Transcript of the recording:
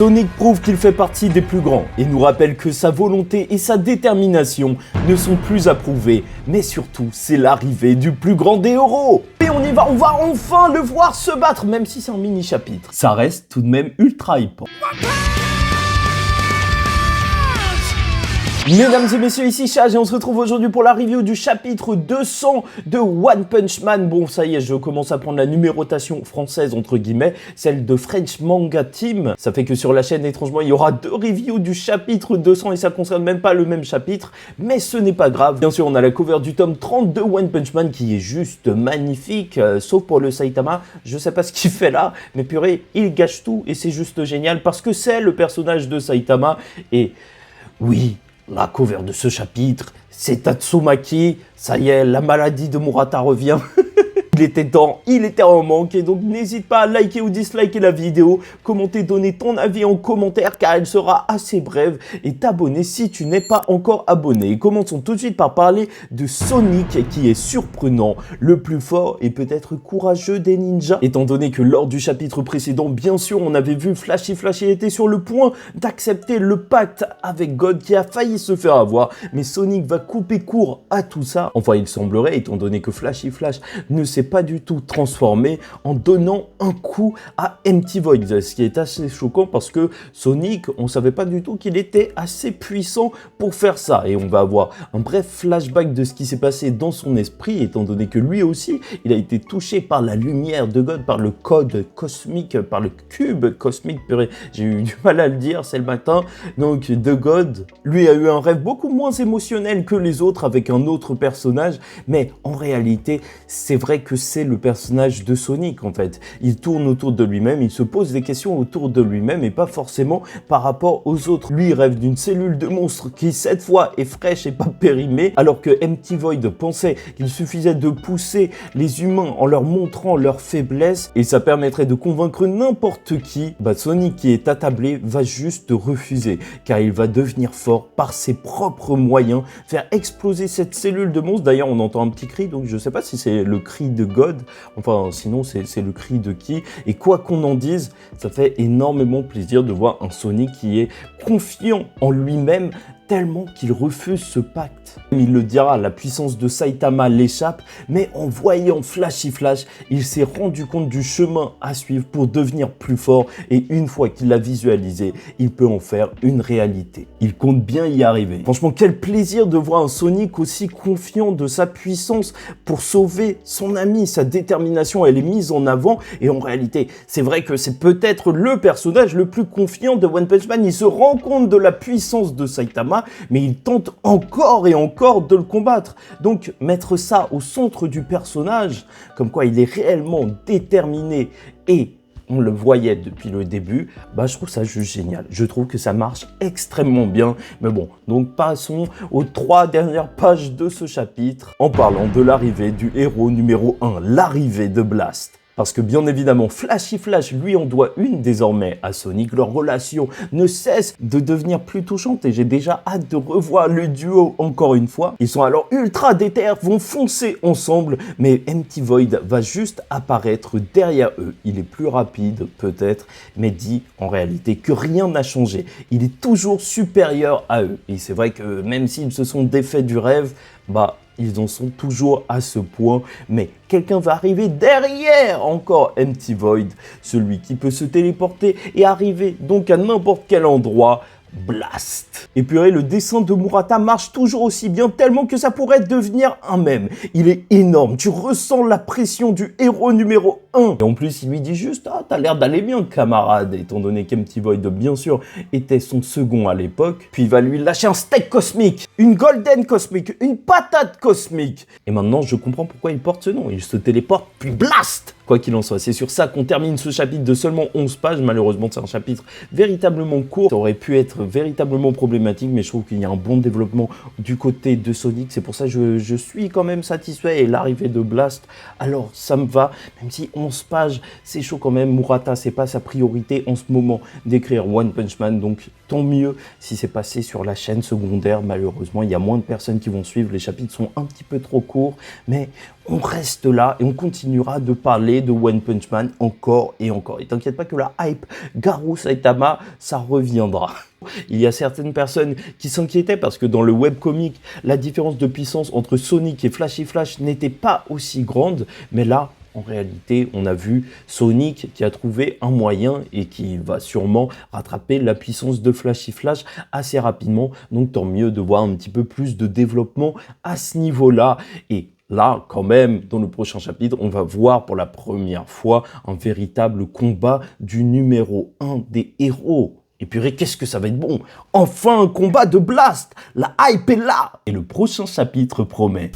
Sonic prouve qu'il fait partie des plus grands et nous rappelle que sa volonté et sa détermination ne sont plus approuvées, mais surtout c'est l'arrivée du plus grand des héros. Et on y va, on va enfin le voir se battre, même si c'est un mini chapitre. Ça reste tout de même ultra hypant. Mesdames et messieurs, ici Chage et on se retrouve aujourd'hui pour la review du chapitre 200 de One Punch Man. Bon, ça y est, je commence à prendre la numérotation française, entre guillemets, celle de French Manga Team. Ça fait que sur la chaîne, étrangement, il y aura 2 reviews du chapitre 200 et ça concerne même pas le même chapitre, mais ce n'est pas grave. Bien sûr, on a la cover du tome 30 de One Punch Man qui est juste magnifique, sauf pour le Saitama. Je sais pas ce qu'il fait là, mais purée, il gâche tout et c'est juste génial parce que c'est le personnage de Saitama et oui, la cover de ce chapitre, c'est Tatsumaki. Ça y est, la maladie de Murata revient. Il était temps, il était en manque et donc n'hésite pas à liker ou disliker la vidéo, commenter, donner ton avis en commentaire car elle sera assez brève et t'abonner si tu n'es pas encore abonné. Commençons tout de suite par parler de Sonic qui est surprenant, le plus fort et peut-être courageux des ninjas. Étant donné que lors du chapitre précédent, bien sûr, on avait vu Flashy était sur le point d'accepter le pacte avec God qui a failli se faire avoir, mais Sonic va couper court à tout ça. Enfin, il semblerait, étant donné que Flashy ne s'est pas du tout transformé en donnant un coup à Empty Void, ce qui est assez choquant parce que Sonic, on savait pas du tout qu'il était assez puissant pour faire ça et on va avoir un bref flashback de ce qui s'est passé dans son esprit étant donné que lui aussi, il a été touché par la lumière de God, par le code cosmique, par le cube cosmique, j'ai eu du mal à le dire, c'est le matin, donc de God, lui a eu un rêve beaucoup moins émotionnel que les autres avec un autre personnage, mais en réalité, c'est vrai que c'est le personnage de Sonic en fait. Il tourne autour de lui-même, il se pose des questions autour de lui-même et pas forcément par rapport aux autres. Lui, il rêve d'une cellule de monstre qui cette fois est fraîche et pas périmée, alors que Empty Void pensait qu'il suffisait de pousser les humains en leur montrant leur faiblesse et ça permettrait de convaincre n'importe qui. Sonic qui est attablé va juste refuser car il va devenir fort par ses propres moyens, faire exploser cette cellule de monstre. D'ailleurs, on entend un petit cri, donc je sais pas si c'est le cri de God, enfin sinon c'est le cri de qui, et quoi qu'on en dise, ça fait énormément plaisir de voir un Sonic qui est confiant en lui-même tellement qu'il refuse ce pacte. Il le dira, la puissance de Saitama l'échappe, mais en voyant Flashy, il s'est rendu compte du chemin à suivre pour devenir plus fort et une fois qu'il l'a visualisé, il peut en faire une réalité. Il compte bien y arriver. Franchement, quel plaisir de voir un Sonic aussi confiant de sa puissance pour sauver son ami. Sa détermination, elle est mise en avant et en réalité, c'est vrai que c'est peut-être le personnage le plus confiant de One Punch Man. Il se rend compte de la puissance de Saitama, mais il tente encore et encore de le combattre. Donc mettre ça au centre du personnage, comme quoi il est réellement déterminé et on le voyait depuis le début, je trouve ça juste génial. Je trouve que ça marche extrêmement bien. Mais bon, donc passons aux 3 dernières pages de ce chapitre en parlant de l'arrivée du héros numéro 1, l'arrivée de Blast. Parce que bien évidemment, Flashy lui en doit une désormais à Sonic. Leur relation ne cesse de devenir plus touchante et j'ai déjà hâte de revoir le duo encore une fois. Ils sont alors ultra déter, vont foncer ensemble, mais Empty Void va juste apparaître derrière eux. Il est plus rapide peut-être, mais dit en réalité que rien n'a changé. Il est toujours supérieur à eux. Et c'est vrai que même s'ils se sont défaits du rêve, ils en sont toujours à ce point, mais quelqu'un va arriver derrière encore Empty Void, celui qui peut se téléporter et arriver donc à n'importe quel endroit. Blast. Et purée, le dessin de Murata marche toujours aussi bien, tellement que ça pourrait devenir un mème. Il est énorme, tu ressens la pression du héros numéro 1. Et en plus, il lui dit juste, t'as l'air d'aller bien, camarade, étant donné qu'Empty Void, bien sûr, était son second à l'époque. Puis il va lui lâcher un steak cosmique, une golden cosmique, une patate cosmique. Et maintenant, je comprends pourquoi il porte ce nom. Il se téléporte, puis blast. Quoi qu'il en soit, c'est sur ça qu'on termine ce chapitre de seulement 11 pages. Malheureusement, c'est un chapitre véritablement court. Ça aurait pu être véritablement problématique, mais je trouve qu'il y a un bon développement du côté de Sonic. C'est pour ça que je suis quand même satisfait. Et l'arrivée de Blast, alors ça me va. Même si 11 pages, c'est chaud quand même. Murata, c'est pas sa priorité en ce moment d'écrire One Punch Man. Donc tant mieux si c'est passé sur la chaîne secondaire, malheureusement. malheureusement, il y a moins de personnes qui vont suivre. Les chapitres sont un petit peu trop courts, mais on reste là et on continuera de parler de One Punch Man encore et encore. Et t'inquiète pas que la hype Garou Saitama, ça reviendra. Il y a certaines personnes qui s'inquiétaient parce que dans le webcomic, la différence de puissance entre Sonic et Flashy Flash n'était pas aussi grande, mais là, en réalité, on a vu Sonic qui a trouvé un moyen et qui va sûrement rattraper la puissance de Flashy Flash assez rapidement. Donc tant mieux de voir un petit peu plus de développement à ce niveau-là. Et là, quand même, dans le prochain chapitre, on va voir pour la première fois un véritable combat du numéro 1 des héros. Et purée, qu'est-ce que ça va être bon! Enfin un combat de Blast! La hype est là! Et le prochain chapitre promet.